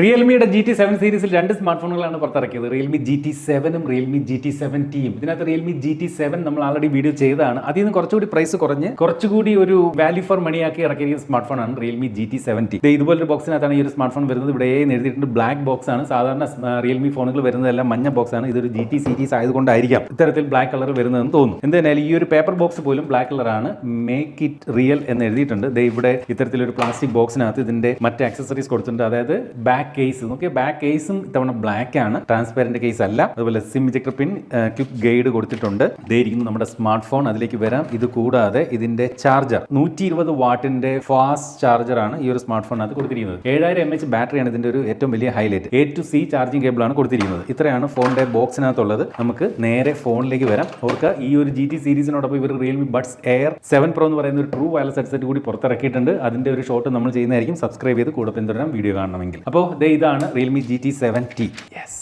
റിയൽമിയുടെ GT7 സീരീസിൽ രണ്ട് smart ഫോണുകളാണ് പുറത്തിറക്കിയത്. Realme GT7 Realme GT7T. ഇതിനകത്ത് റിയൽമി GT7 നമ്മൾ ആൾറെഡി വീഡിയോ ചെയ്തതാണ്. അതിൽ നിന്ന് കുറച്ചുകൂടി പ്രൈസ് കുറഞ്ഞ് കുറച്ചുകൂടി ഒരു വാല്യൂ ഫോർ മണി ആക്കി ഇറക്കിയ സ്മാർട്ട് ഫോണാണ് റിയൽമി GT7T. ഇതുപോലൊരു ബോക്സിനകത്താണ് ഈ ഒരു സ്മാർട്ട് ഫോൺ വരുന്നത്. ഇവിടെ എഴുതിയിട്ടുണ്ട് ബ്ലാക്ക് ബോക്സ് ആണ്. സാധാരണ റിയൽമി ഫോണുകൾ വരുന്നതെല്ലാം മഞ്ഞ ബോക്സ് ആണ്. ഇതൊരു GT സീരീസ് ആയതുകൊണ്ടായിരിക്കാം ഇത്തരത്തിൽ ബ്ലാക്ക് കളർ വരുന്നതെന്ന് തോന്നുന്നു. എന്തായാലും ഈ ഒരു പേപ്പർ ബോക്സ് പോലും ബ്ലാക്ക് കളറാണ്. മേക്ക് ഇറ്റ് റിയൽ എന്ന് എഴുതിയിട്ടുണ്ട്. ഇവിടെ ഇത്തരത്തിലൊരു പ്ലാസ്റ്റിക് ബോക്സിനകത്ത് ഇതിന്റെ മറ്റ് ആക്സസറീസ് കൊടുത്തിട്ടുണ്ട്. അതായത് ബാക്ക് കേസ് നോക്കിയാൽ ബാക്ക് കേസും ഇത്തവണ ബ്ലാക്ക് ആണ്, ട്രാൻസ്പെറന്റ് കേസ് അല്ല. അതുപോലെ സിം ഇജക്ടർ പിൻ, ക്വിക്ക് ഗൈഡ് കൊടുത്തിട്ടുണ്ട്. ഇതായിരിക്കുന്നു നമ്മുടെ സ്മാർട്ട് ഫോൺ. അതിലേക്ക് വരാം. ഇത് കൂടാതെ ഇതിന്റെ ചാർജർ 120 വാട്ടിന്റെ ഫാസ്റ്റ് ചാർജർ ആണ് ഈ ഒരു സ്മാർട്ട് ഫോണിനകത്ത് കൊടുത്തിരിക്കുന്നത്. 7000 mAh ബാറ്ററിയാണ് ഇതിന്റെ ഒരു ഏറ്റവും വലിയ highlight. A to C charging cable ആണ് കൊടുത്തിരിക്കുന്നത്. ഇത്രയാണ് ഫോണിന്റെ ബോക്സിനകത്തുള്ളത്. നമുക്ക് നേരെ ഫോണിലേക്ക് വരാം. ഓർക്കുക, ഈ ഒരു GT സീരീസിനോടൊപ്പം ഇവർ റിയൽമി ബഡ്സ് എയർ 7 Pro എന്ന് പറയുന്ന ഒരു ട്രൂ വയർലെസ് ഹെഡ്സെറ്റ് കൂടി പുറത്തിറക്കിയിട്ടുണ്ട്. അതിന്റെ ഒരു ഷോട്ട് നമ്മൾ ചെയ്യുന്നതായിരിക്കും. സബ്സ്ക്രൈബ് ചെയ്ത് കൂടെ പിന്തുടരാം വീഡിയോ കാണണമെങ്കിൽ. അപ്പോൾ ഇതാണ് റിയൽമി GT7T. യെസ്,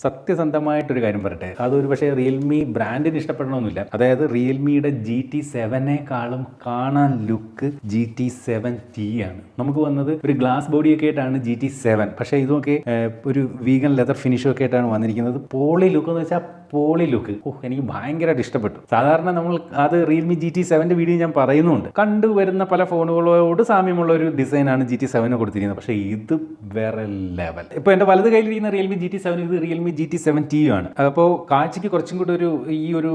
സത്യസന്ധമായിട്ടൊരു കാര്യം പറയട്ടെ, അതൊരു പക്ഷേ റിയൽമി ബ്രാൻഡിന് ഇഷ്ടപ്പെടണമെന്നില്ല. അതായത് റിയൽമിയുടെ GT7നേക്കാളും കാണാൻ ലുക്ക് GT7T ആണ്. നമുക്ക് വന്നത് ഒരു ഗ്ലാസ് ബോഡിയൊക്കെ ആയിട്ടാണ് GT7, പക്ഷേ ഇതൊക്കെ ഒരു വീഗൻ ലെതർ ഫിനിഷും ഒക്കെ ആയിട്ടാണ് വന്നിരിക്കുന്നത്. പോളി ലുക്ക് എന്ന് വെച്ചാൽ പോളി ലുക്ക്. എനിക്ക് ഭയങ്കരമായിട്ട് ഇഷ്ടപ്പെട്ടു. സാധാരണ നമ്മൾ അത് റിയൽമി GT7ന്റെ വീഡിയോ ഞാൻ പറയുന്നുണ്ട്. കണ്ടുവരുന്ന പല ഫോണുകളോട് സാമ്യമുള്ള ഒരു ഡിസൈനാണ് GT7 കൊടുത്തിരിക്കുന്നത്. പക്ഷേ ഇത് വേറെ ലെവൽ. ഇപ്പോൾ എൻ്റെ വലത് കയ്യിലിരിക്കുന്ന റിയൽമി GT7, ഇത് റിയൽമി GT7T ആണ്. അപ്പോൾ കാഴ്ചയ്ക്ക് കുറച്ചും കൂടി ഈ ഒരു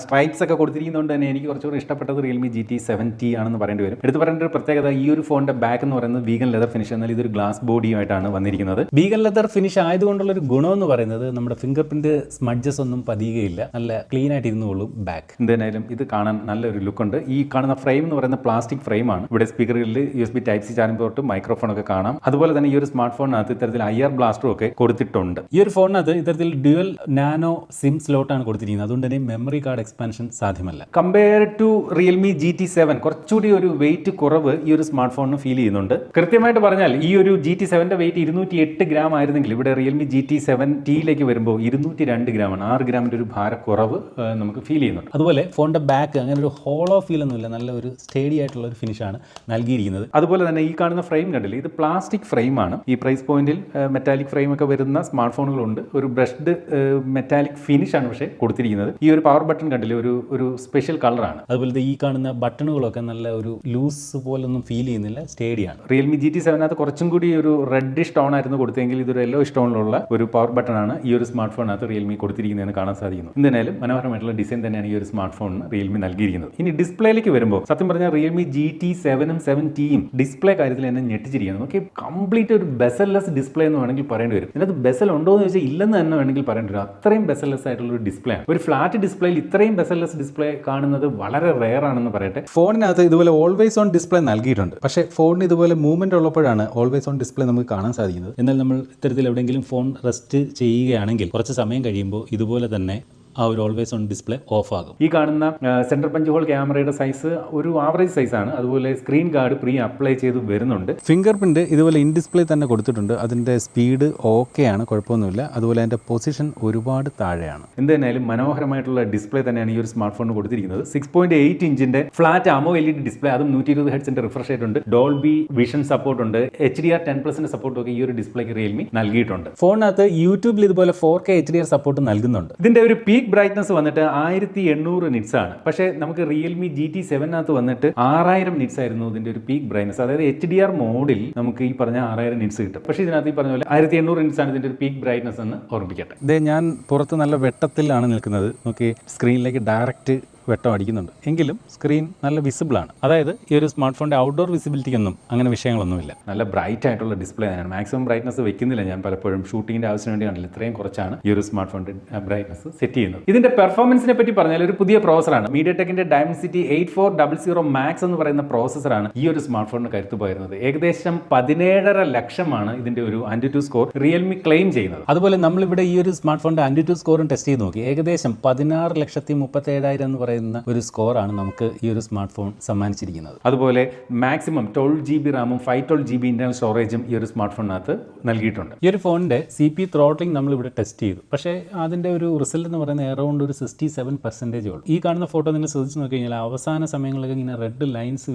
സ്ട്രൈപ്സ് ഒക്കെ കൊടുത്തിരിക്കുന്നതുകൊണ്ട് തന്നെ എനിക്ക് കുറച്ചുകൂടി ഇഷ്ടപ്പെട്ടത് റിയൽമി GT7T ആണെന്ന് പറയേണ്ടി വരും. എടുത്ത് പറയേണ്ട ഒരു പ്രത്യേകത, ഈ ഒരു ഫോണിന്റെ ബാക്ക് എന്ന് പറയുന്നത് വീഗൻ ലെതർ ഫിനിഷ്, എന്നാൽ ഇതൊരു ഗ്ലാസ് ബോഡിയുമായിട്ടാണ് വന്നിരിക്കുന്നത്. വീഗൻ ലെതർ ഫിനിഷ് ആയതുകൊണ്ടുള്ള ഒരു ഗുണം എന്ന് പറയുന്നത് നമ്മുടെ ഫിംഗർ പ്രിന്റ് സ്മഡ്ജസ് ഒന്നും പതിയുകയില്ല. നല്ല ക്ലീൻ ആയിട്ട് ഇരുന്നുള്ളൂ ബാക്ക്. എന്തായാലും ഇത് കാണാൻ നല്ലൊരു ലുക്ക് ഉണ്ട്. ഈ കാണുന്ന ഫ്രെയിം എന്ന് പറയുന്ന പ്ലാസ്റ്റിക് ഫ്രെയിം ആണ്. ഇവിടെ സ്പീക്കറിൽ USB Type-C ചാർജിംഗ് പോർട്ടും മൈക്രോഫോൺ ഒക്കെ കാണാം. അതുപോലെ തന്നെ ഈ ഒരു സ്മാർട്ട് ഫോണിനകത്ത് ഇത്തരത്തിൽ IR ബ്ലാസ്റ്ററും ഒക്കെ കൊടുത്തിട്ടുണ്ട്. ഈ ഒരു ഫോണിനകത്ത് ഇത്തരത്തിൽ ഡ്യുവൽ നാനോ സിം സ്ലോട്ട് ആണ് കൊടുത്തിരിക്കുന്നത്. അതുകൊണ്ട് തന്നെ മെമ്മറി കാർഡ് എക്സ്പാൻഷൻ സാധ്യമല്ല. കമ്പയർ ടു റിയൽമി GT7 കുറച്ചുകൂടി ഒരു വെയിറ്റ് കുറവ് ഈ ഒരു സ്മാർട്ട് ഫോണിന് ഫീൽ ചെയ്യുന്നുണ്ട്. കൃത്യമായിട്ട് പറഞ്ഞാൽ ഈ ഒരു GT7ന്റെ വെയിറ്റ് 208 ഗ്രാം ആയിരുന്നെങ്കിൽ ഇവിടെ റിയൽമി GT7Tയിലേക്ക് വരുമ്പോൾ 202 ഗ്രാമാണ്. 6 ഗ്രാമിന്റെ ഒരു ഭാരക്കുറവ് നമുക്ക് ഫീൽ ചെയ്യുന്നുണ്ട്. അതുപോലെ ഫോണിന്റെ ബാക്ക് അങ്ങനെ ഒരു ഹോളോ ഫീൽ ഒന്നുമില്ല, നല്ല ഒരു സ്റ്റേഡി ആയിട്ടുള്ള ഒരു ഫിനിഷാണ് നൽകിയിരിക്കുന്നത്. അതുപോലെ തന്നെ ഈ കാണുന്ന ഫ്രെയിം കണ്ടില്ലേ, ഇത് പ്ലാസ്റ്റിക് ഫ്രെയിം ആണ്. ഈ പ്രൈസ് പോയിന്റിൽ മെറ്റാലിക് ഫ്രെയിം ഒക്കെ വരുന്ന സ്മാർട്ട് ഫോണുകളുണ്ട്. ഒരു ബ്രഷ്ഡ് മെറ്റാലിക് ഫിനിഷ് ആണ് പക്ഷേ കൊടുത്തിരിക്കുന്നത്. ഈ ഒരു പവർ ബട്ടൺ കണ്ടില്ലേ, ഒരു സ്പെഷ്യൽ കളറാണ്. അതുപോലെ ഈ കാണുന്ന ബട്ടണുകളൊക്കെ നല്ല ഒരു ലൂസ് പോലൊന്നും ഫീൽ ചെയ്യുന്നില്ല, സ്റ്റേഡിയാണ്. റിയൽമി GT7നകത്ത് കുറച്ചും കൂടി ഒരു റെഡിഷ് ടോൺ ആയിരുന്നു കൊടുത്തെങ്കിൽ ഇതൊരു യെല്ലോ ടോണിലുള്ള ഒരു പവർ ബട്ടൺ ആണ് ഈ ഒരു സ്മാർട്ട് ഫോണിനകത്ത് റിയൽമി കൊടുത്തിരിക്കുന്നതെന്ന് കാണാൻ സാധിക്കുന്നു. എന്തായാലും മനോഹരമായിട്ടുള്ള ഡിസൈൻ തന്നെയാണ് ഈ ഒരു സ്മാർട്ട് ഫോണിന് റിയൽമി നൽകിയിരിക്കുന്നത്. ഇനി ഡിസ്പ്ലേയിലേക്ക് വരുമ്പോൾ സത്യം പറഞ്ഞാൽ റിയൽമി GT7ഉം 7Tയും ഡിസ്പ്ലേ കാര്യത്തിൽ എന്നെ ഞെട്ടിച്ചിരിക്കുന്നു. നമുക്ക് കംപ്ലീറ്റ് ഒരു ബെസൽലെസ് ഡിസ്പ്ലേ എന്ന് വേണമെങ്കിൽ പറയേണ്ടി വരും. ഇതിനകത്ത് ബെസൽ ഉണ്ടോ എന്ന് ചോദിച്ചാൽ ഇല്ലെന്ന് തന്നെ വേണമെങ്കിൽ പറയേണ്ടി വരും. അത്രയും ബെസൽലെസ് ആയിട്ടുള്ള ഒരു ഡിസ്പ്ലേ ആണ്. ഒരു ഫ്ലാറ്റ് ഡിസ്പ്ലേയിൽ ഇത്രയും ബെസൽലെസ് ഡിസ്പ്ലേ കാണുന്നത് വളരെ റെയർ ആണെന്ന് പറയട്ടെ. ഫോണിനകത്ത് ഇതുപോലെ ഓൾവേസ് ഓൺ ഡിസ്പ്ലേ നൽകിയിട്ടുണ്ട്. പക്ഷേ ഫോണിന് ഇതുപോലെ മൂവ്മെന്റ് ഉള്ളപ്പോഴാണ് ഓൾവേസ് ഓൺ ഡിസ്പ്ലേ നമുക്ക് കാണാൻ സാധിക്കുന്നത്. എന്നാൽ നമ്മൾ ഇത്തരത്തിൽ എവിടെയെങ്കിലും ഫോൺ റെസ്റ്റ് ചെയ്യുകയാണെങ്കിൽ കുറച്ച് സമയം കഴിയുമ്പോൾ ഇതുപോലെ തന്നെ ആ ഒരു ഓൾവേസ് ഓൺ ഡിസ്പ്ലേ ഓഫ് ആകും. ഈ കാണുന്ന സെൻട്രൽ പഞ്ച് ഹോൾ ക്യാമറയുടെ സൈസ് ഒരു ആവറേജ് സൈസാണ്. അതുപോലെ സ്ക്രീൻ ഗാർഡ് പ്രീ അപ്ലൈ ചെയ്ത് വരുന്നുണ്ട്. ഫിംഗർ പ്രിന്റ് ഇതുപോലെ ഇൻ ഡിസ്പ്ലേ തന്നെ കൊടുത്തിട്ടുണ്ട്. അതിന്റെ സ്പീഡ് ഓക്കെയാണ്, കുഴപ്പമൊന്നുമില്ല. അതുപോലെ അതിന്റെ പൊസിഷൻ ഒരുപാട് താഴെയാണ്. എന്തായാലും മനോഹരമായിട്ടുള്ള ഡിസ്പ്ലേ തന്നെയാണ് ഈ ഒരു സ്മാർട്ട് ഫോണിന് കൊടുത്തിരിക്കുന്നത്. 6.8 ഇഞ്ചിന്റെ ഫ്ലാറ്റ് AMOLED ഡിസ്പ്ലേ, അതും 120 ഹെർട്സിന്റെ റിഫ്രഷ് റേറ്റ് ഉണ്ട്. ഡോൾബി വിഷൻ സപ്പോർട്ട് ഉണ്ട്. HDR10+ന്റെ സപ്പോർട്ട് ഒക്കെ ഈ ഒരു ഡിസ്പ്ലേക്ക് റിയൽമി നൽകിയിട്ടുണ്ട്. ഫോണിനകത്ത് യൂട്യൂബിൽ ഇതുപോലെ 4K HDR സപ്പോർട്ട് നൽകുന്നുണ്ട്. ഇതിന്റെ ഒരു പീക്ക് ബ്രൈറ്റ്നസ് വന്നിട്ട് 1800 നിറ്റ്സ് ആണ്. പക്ഷേ നമുക്ക് റിയൽമി GT7നകത്ത് വന്നിട്ട് 6000 നിറ്റ്സ് ആയിരുന്നു ഇതിന്റെ ഒരു പീക്ക് ബ്രൈറ്റ്നസ്. അതായത് HDR മോഡിൽ നമുക്ക് ഈ പറഞ്ഞ 6000 നിറ്റ്സ് കിട്ടും. പക്ഷേ ഇതിനകത്ത് ഈ പറഞ്ഞ പോലെ 1800 നിറ്റ്സ് ആണ് ഇതിന്റെ ഒരു പീക്ക് ബ്രൈറ്റ്നസ് എന്ന് ഓർമ്മിക്കട്ടെ. ഇതേ ഞാൻ പുറത്ത് നല്ല വെട്ടത്തിലാണ് നിൽക്കുന്നത്. നോക്കി, സ്ക്രീനിലേക്ക് ഡയറക്റ്റ് വെട്ടം അടിക്കുന്നുണ്ട്. എങ്കിലും സ്ക്രീൻ നല്ല വിസിബിൾ ആണ്. അതായത് ഈ ഒരു സ്മാർട്ട് ഫോണിന്റെ ഔട്ട്ഡോർ വിസിബിലിറ്റിക്കൊന്നും അങ്ങനെ വിഷയങ്ങളൊന്നുമില്ല. നല്ല ബ്രൈറ്റ് ആയിട്ടുള്ള ഡിസ്പ്ലേ തന്നെയാണ്. മാക്സിമം ബ്രൈറ്റ്നസ് വെക്കുന്നില്ല ഞാൻ പലപ്പോഴും. ഷൂട്ടിങ്ങിന്റെ ആവശ്യത്തിന് വേണ്ടിയാണല്ലോ ഇത്രയും കുറച്ചാണ് ഈ ഒരു സ്മാർട്ട് ഫോണിന്റെ ബ്രൈറ്റ്നസ് സെറ്റ് ചെയ്യുന്നത്. ഇതിന്റെ പെർഫോമൻസിനെ പറ്റി പറഞ്ഞാൽ ഒരു പുതിയ പ്രോസറാണ്. MediaTekന്റെ Dimensity 8400 Max എന്ന് പറയുന്ന പ്രോസസറാണ് ഈ ഒരു സ്മാർട്ട് ഫോണിന് കരുത്തു പകരുന്നത്. ഏകദേശം 17.5 ലക്ഷമാണ് ഇതിന്റെ ഒരു AnTuTu സ്കോർ റിയൽമി ക്ലെയിം ചെയ്യുന്നത്. അതുപോലെ നമ്മളിവിടെ ഈ ഒരു സ്മാർട്ട് ഫോണിന്റെ AnTuTu സ്കോറും ടെസ്റ്റ് ചെയ്ത് നോക്കി. ഏകദേശം 16,37,000 എന്ന് പറയുന്നത് പറയുന്ന ഒരു സ്കോറാണ് നമുക്ക് ഈ ഒരു സ്മാർട്ട് ഫോൺ സമ്മാനിച്ചിരിക്കുന്നത്. അതുപോലെ മാക്സിമം 12GB റാമും 512GB ഇന്റർണൽ സ്റ്റോറേജും ഈ ഒരു സ്മാർട്ട് ഫോണിനകത്ത് നൽകിയിട്ടുണ്ട്. ഈ ഒരു ഫോണിന്റെ CP ത്രോട്ട്ലിംഗ് നമ്മൾ ഇവിടെ ടെസ്റ്റ് ചെയ്തു. പക്ഷേ അതിന്റെ ഒരു റിസൾട്ട് എന്ന് പറയുന്നത് അറൗണ്ട് ഒരു 67% ഉള്ളൂ. ഈ കാണുന്ന ഫോട്ടോ നിങ്ങൾ ശ്രദ്ധിച്ച് നോക്കി കഴിഞ്ഞാൽ അവസാന സമയങ്ങളിലൊക്കെ ഇങ്ങനെ റെഡ് ലൈൻസ്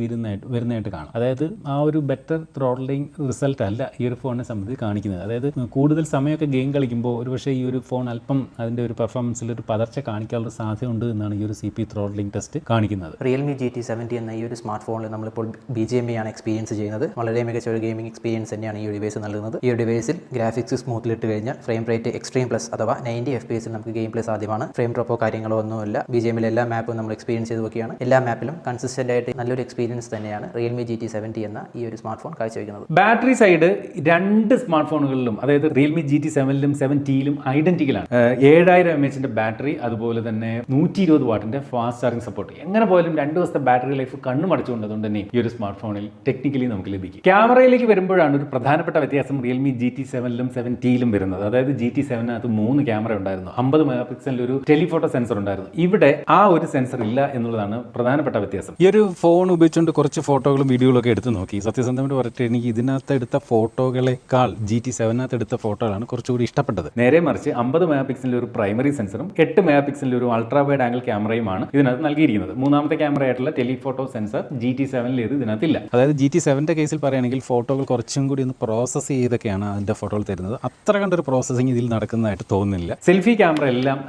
വരുന്നതായിട്ട് കാണാം. അതായത് ആ ഒരു ബെറ്റർ ത്രോട്ട്ലിംഗ് റിസൾട്ട് അല്ല ഈ ഒരു ഫോണിനെ സംബന്ധിച്ച് കാണിക്കുന്നത്. അതായത് കൂടുതൽ സമയമൊക്കെ ഗെയിം കളിക്കുമ്പോൾ ഒരു പക്ഷേ ഈ ഒരു ഫോൺ അല്പം അതിന്റെ ഒരു പെർഫോമൻസിൽ ഒരു പതർച്ച കാണിക്കാനുള്ള സാധ്യതയുണ്ട് എന്നാണ് ഈ ഒരു CP ത്രോട്ട്ലിംഗ് ടെസ്റ്റ് കാണിക്കുന്നത്. റിയൽമി GT70 എന്ന ഈ ഒരു സ്മാർട്ട് ഫോണിൽ നമ്മളിപ്പോൾ BGMI ആണ് എക്സ്പീരിയൻസ് ചെയ്യുന്നത്. വളരെ മികച്ച ഒരു ഗെയിമിംഗ് എക്സ്പീരിയൻസ് തന്നെയാണ് ഈ ഒരു ഡിവൈസ് നൽകുന്നത്. ഈ ഒരു ഡിവൈസിൽ ഗ്രാഫിക്സ് സ്മൂത്തിൽ ഇട്ട് കഴിഞ്ഞാൽ ഫ്രെയിം റേറ്റ് എക്സ്ട്രീം പ്ലസ് അഥവാ 90 FPS നമുക്ക് ഗെയിം പ്ലേ സാധ്യമാണ്. ഫ്രെയിം ഡ്രോപ്പോ കാര്യങ്ങളോ ഒന്നുമില്ല. BGMI എല്ലാ മാപ്പും നമ്മൾ എക്സ്പീരിയൻസ് ചെയ്ത് നോക്കിയാണ്. എല്ലാ മാപ്പിലും കൺസിസ്റ്റന്റ് ആയിട്ട് നല്ലൊരു എക്സ്പീരിയൻസ് തന്നെയാണ് റിയൽമി GT70 എന്ന ഈ ഒരു സ്മാർട്ട് ഫോൺ കാഴ്ചവെക്കുന്നത്. ബാറ്ററി സൈഡ് രണ്ട് സ്മാർട്ട് ഫോണുകളിലും അതായത് റിയൽമി GT7ലും 7Tയിലും ഐഡന്റിക്കലാണ്. 7000 mAh ബാറ്ററി, അതുപോലെ തന്നെ 120 വാട്ടിന്റെ ഫാസ്റ്റ് ചാർജിംഗ് സപ്പോർട്ട്. എങ്ങനെ പോലും 2 ദിവസത്തെ ബാറ്ററി ലൈഫ് കണ്ണുമടച്ചുകൊണ്ട് അതുകൊണ്ട് തന്നെ ഈ ഒരു സ്മാർട്ട് ഫോണിൽ ടെക്നിക്കലി നമുക്ക് ലഭിക്കും. ക്യാമറയിലേക്ക് വരുമ്പോഴാണ് ഒരു പ്രധാനപ്പെട്ട വ്യത്യാസം റിയൽമി GT7ലും 7Tയിലും വരുന്നത്. അതായത് GT7നകത്ത് 3 ക്യാമറ ഉണ്ടായിരുന്നു, 50 മെഗാപിക്സലിന്റെ ഒരു ടെലിഫോട്ടോ സെൻസർ ഉണ്ടായിരുന്നു. ഇവിടെ ആ ഒരു സെൻസർ ഇല്ല എന്നുള്ളതാണ് പ്രധാനപ്പെട്ട വ്യത്യാസം. ഈ ഒരു ഫോൺ ഉപയോഗിച്ചുകൊണ്ട് കുറച്ച് ഫോട്ടോകളും വീഡിയോകളും ഒക്കെ എടുത്ത് നോക്കി. സത്യസന്ധമായിട്ട് പറഞ്ഞിട്ട് എനിക്ക് ഇതിനകത്ത് എടുത്ത ഫോട്ടോകളെക്കാൾ GT7നകത്ത് എടുത്ത ഫോട്ടോകളാണ് കുറച്ചുകൂടി ഇഷ്ടപ്പെട്ടത്. നേരെ മറിച്ച് 50 മെഗാപിക്സലിന്റെ ഒരു പ്രൈമറി സെൻസറും 8 മെഗാപിക്സലിന്റെ ഒരു അൾട്രാ വൈഡ് ആംഗിൾ ക്യാമറയുമാണ് ഇതിനകത്ത് നൽകിയിരിക്കുന്നത്. മൂന്നാമത്തെ ക്യാമറ ആയിട്ടുള്ള ടെലിഫോട്ടോ സെൻസർ GT7ൽ ഇതിനകത്തില്ല. അതായത് GT7ന്റെ കേസിൽ പറയുകയാണെങ്കിൽ ഫോട്ടോകൾ കുറച്ചും കൂടി ഒന്ന് പ്രോസസ്സ് ചെയ്തൊക്കെയാണ് അതിന്റെ ഫോട്ടോകൾ തരുന്നത്. അത്ര കണ്ടൊരു പ്രോസസ്സിംഗ് ഇതിൽ നടക്കുന്നതായിട്ട് തോന്നുന്നില്ല. സെൽഫി ക്യാമറ എല്ലാം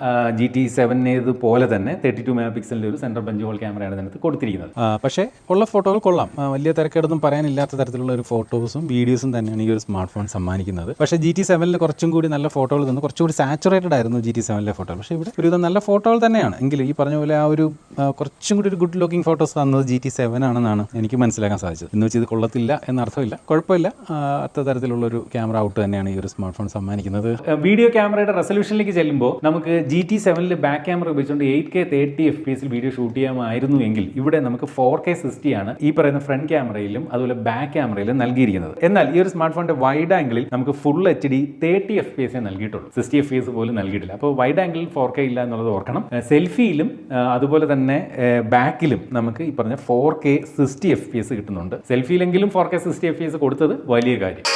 GT7 പോലെ തന്നെ 32 മെഗാപിക്സലിന്റെ ഒരു സെൻട്രൽ ബഞ്ച് ഹോൾ ക്യാമറയാണ് ഇതിനകത്ത് കൊടുത്തിരിക്കുന്നത്. പക്ഷേ ഉള്ള ഫോട്ടോകൾ കൊള്ളാം. വലിയ തിരക്കേടൊന്നും പറയാനില്ലാത്ത തരത്തിലുള്ള ഒരു ഫോട്ടോസും വീഡിയോസും തന്നെയാണ് ഈ ഒരു സ്മാർട്ട് ഫോൺ സമ്മാനിക്കുന്നത്. പക്ഷേ GT7ൽ കുറച്ചും കൂടി നല്ല ഫോട്ടോകൾ തന്നു. കുറച്ചുകൂടി സാച്ചുറേറ്റഡ് ആയിരുന്നു GT7ലെ ഫോട്ടോകൾ. പക്ഷേ ഇവിടെ ഒരുവിധം നല്ല ഫോട്ടോകൾ തന്നെയാണ്. എങ്കിലും ഈ പറഞ്ഞ പോലെ ആ ഒരു കുറച്ചും കൂടി ഒരു ഗുഡ് ലുക്കിംഗ് ഫോട്ടോസ് തന്നത് GT7 ആണെന്നാണ് എനിക്ക് മനസ്സിലാക്കാൻ സാധിച്ചത്. എന്ന് വെച്ച് ഇത് കൊള്ളത്തില്ല എന്നർത്ഥമില്ല, കുഴപ്പമില്ല. അത്ര തരത്തിലുള്ളൊരു ക്യാമറ ഔട്ട് തന്നെയാണ് ഈ ഒരു സ്മാർട്ട് ഫോൺ സമ്മാനിക്കുന്നത്. വീഡിയോ ക്യാമറയുടെ റെസൊല്യൂഷനിലേക്ക് ചെല്ലുമ്പോൾ നമുക്ക് GT7ൽ ബാക്ക് ക്യാമറ ഉപയോഗിച്ചുകൊണ്ട് 8K 30 FPS വീഡിയോ ഷൂട്ട് ചെയ്യാമായിരുന്നു എങ്കിൽ ഇവിടെ നമുക്ക് 4K 60 ആണ് ഈ പറയുന്ന ഫ്രണ്ട് ക്യാമറയിലും അതുപോലെ ബാക്ക് ക്യാമറയിലും നൽകിയിരിക്കുന്നത്. എന്നാൽ ഈ ഒരു സ്മാർട്ട് ഫോണിന്റെ വൈഡ് ആംഗിളിൽ നമുക്ക് ഫുൾ HD 30 FPS നൽകിയിട്ടുള്ളൂ, 60 FPS പോലും നൽകിയിട്ടില്ല. അപ്പോൾ വൈഡ് ആംഗിളിൽ 4K ഇല്ല എന്നുള്ളത് ഓർക്കണം. സെൽഫിയിലും അതുപോലെ തന്നെ ബാക്കിലും നമുക്ക് ഈ പറഞ്ഞ 4K 60 FPS കിട്ടുന്നുണ്ട്. സെൽഫിയിലെങ്കിലും 4K 60 FPS കൊടുത്തത് വലിയ കാര്യം.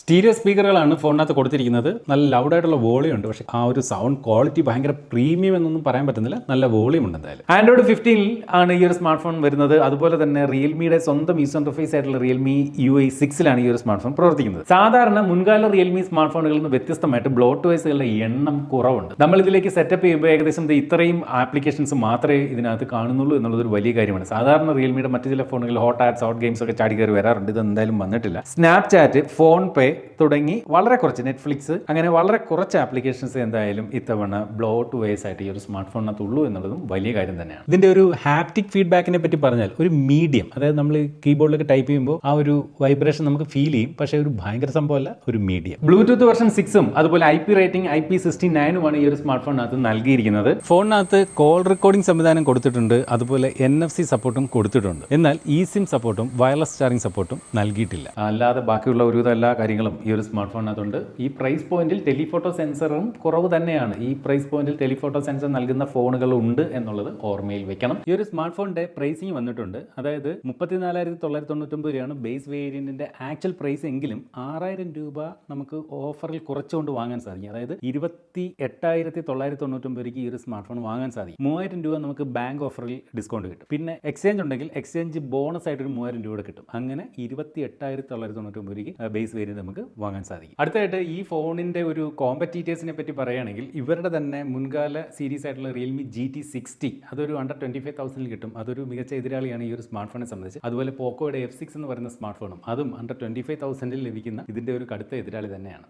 സ്റ്റീരിയോ സ്പീക്കറുകളാണ് ഫോണിനകത്ത് കൊടുത്തിരിക്കുന്നത്. നല്ല ലൗഡായിട്ടുള്ള വോളിയം ഉണ്ട്. പക്ഷേ ആ ഒരു സൗണ്ട് ക്വാളിറ്റി ഭയങ്കര പ്രീമിയം എന്നൊന്നും പറയാൻ പറ്റുന്നില്ല. നല്ല വോളിയം ഉണ്ട് എന്തായാലും. ആൻഡ്രോയിഡ് 15 ആണ് ഈ ഒരു സ്മാർട്ട് ഫോൺ വരുന്നത്. അതുപോലെ തന്നെ റിയൽമിയുടെ സ്വന്തം യൂസർ ഇന്റർഫേസ് ആയിട്ടുള്ള റിയൽമി UI 6ലാണ് ഈ ഒരു സ്മാർട്ട് ഫോൺ പ്രവർത്തിക്കുന്നത്. സാധാരണ മുൻകാല റിയൽമി സ്മാർട്ട് ഫോണുകളിൽ നിന്ന് വ്യത്യസ്തമായിട്ട് ബ്ലോട്ട് വൈസുകളുടെ എണ്ണം കുറവുണ്ട്. നമ്മൾ ഇതിലേക്ക് സെറ്റപ്പ് ചെയ്യുമ്പോൾ ഏകദേശം ഇത്രയും ആപ്ലിക്കേഷൻസ് മാത്രമേ ഇതിനകത്ത് കാണുന്നുള്ളൂ എന്നുള്ളതൊരു വലിയ കാര്യമാണ്. സാധാരണ റിയൽമിയുടെ മറ്റു ചില ഫോണുകളിൽ ഹോട്ട് ആപ്സ്, ഹോട്ട് ഗെയിംസ് ഒക്കെ ചാടി കയറി വരാറുണ്ട്. ഇത് എന്തായാലും വന്നിട്ടില്ല. സ്നാപ്ചാറ്റ്, ഫോൺ പേ തുടങ്ങി വളരെ കുറച്ച്, നെറ്റ്ഫ്ലിക്സ്, അങ്ങനെ വളരെ കുറച്ച് ആപ്ലിക്കേഷൻസ് എന്തായാലും ഇത്തവണ ബ്ലോട്ട് വേസ് ആയിട്ട് ഈ ഒരു സ്മാർട്ട് ഫോണിനകത്ത് ഉള്ളൂ എന്നുള്ളതും വലിയ കാര്യം തന്നെയാണ്. ഇതിന്റെ ഒരു ഹാപ്റ്റിക് ഫീഡ്ബാക്കിനെ പറ്റി പറഞ്ഞാൽ ഒരു മീഡിയം, അതായത് നമ്മൾ കീബോർഡിലൊക്കെ ടൈപ്പ് ചെയ്യുമ്പോൾ ആ ഒരു വൈബ്രേഷൻ നമുക്ക് ഫീൽ ചെയ്യും. പക്ഷേ ഒരു ഭയങ്കര സംഭവമല്ല, ഒരു മീഡിയം. ബ്ലൂടൂത്ത് വെർഷൻ 6ഉം അതുപോലെ IP റേറ്റിംഗ് IP69 ഈ ഒരു സ്മാർട്ട് ഫോണിനകത്ത് നൽകിയിരിക്കുന്നത്. ഫോണിനകത്ത് കോൾ റെക്കോർഡിംഗ് സംവിധാനം കൊടുത്തിട്ടുണ്ട്, അതുപോലെ NFC സപ്പോർട്ടും കൊടുത്തിട്ടുണ്ട്. എന്നാൽ eSIM സപ്പോർട്ടും വയർലെസ് ചാർജിംഗ് സപ്പോർട്ടും നൽകിയിട്ടില്ല. അല്ലാതെ ബാക്കിയുള്ള ഒരുവിധ എല്ലാ കാര്യങ്ങളും ഈ ഒരു സ്മാർട്ട് ഫോണിനകത്തുണ്ട്. ഈ പ്രൈസ് പോയിന്റിൽ ടെലിഫോട്ടോ സെൻസറും കുറവ് തന്നെയാണ്. ഈ പ്രൈസ് പോയിന്റിൽ ടെലിഫോട്ടോ സെൻസർ നൽകുന്ന ഫോണുകൾ ഉണ്ട് എന്നുള്ളത് ഓർമ്മയിൽ വെക്കണം. ഈ ഒരു സ്മാർട്ട് ഫോണിന്റെ പ്രൈസിങ് വന്നിട്ടുണ്ട്. അതായത് 34,999 രൂപയാണ് ബേസ് വേരിയന്റിന്റെ ആക്ച്വൽ പ്രൈസ് എങ്കിലും 6,000 രൂപ നമുക്ക് ഓഫറിൽ കുറച്ചുകൊണ്ട് വാങ്ങാൻ സാധിക്കും. അതായത് 28,999 രൂപയ്ക്ക് ഈ ഒരു സ്മാർട്ട് ഫോൺ വാങ്ങാൻ സാധിക്കും. 3,000 രൂപ നമുക്ക് ബാങ്ക് ഓഫറിൽ ഡിസ്കൗണ്ട് കിട്ടും. പിന്നെ എക്സ്ചേഞ്ച് ഉണ്ടെങ്കിൽ എക്സ്ചേഞ്ച് ബോണസ് ആയിട്ട് ഒരു 3,000 രൂപ കിട്ടും. അങ്ങനെ 28,999 രൂപയ്ക്ക് ബേസ് വേരിയന്റ് നമുക്ക് വാങ്ങാൻ സാധിക്കും. അടുത്തായിട്ട് ഈ ഫോണിന്റെ ഒരു കോമ്പറ്റീറ്റേഴ്സിനെ പറ്റി പറയുകയാണെങ്കിൽ ഇവരുടെ തന്നെ മുൻകാല സീരീസ് ആയിട്ടുള്ള റിയൽമി GT60 അതൊരു അണ്ടർ 25,000 കിട്ടും. അതൊരു മികച്ച എതിരാളിയാണ് ഈ ഒരു സ്മാർട്ട് ഫോണിനെ സംബന്ധിച്ച്. അതുപോലെ പോക്കോയുടെ F6 എന്ന് പറയുന്ന സ്മാർട്ട് ഫോണും അതും അണ്ടർ 25,000 ലഭിക്കുന്ന ഇതിന്റെ ഒരു കടുത്ത എതിരാളി തന്നെയാണ്.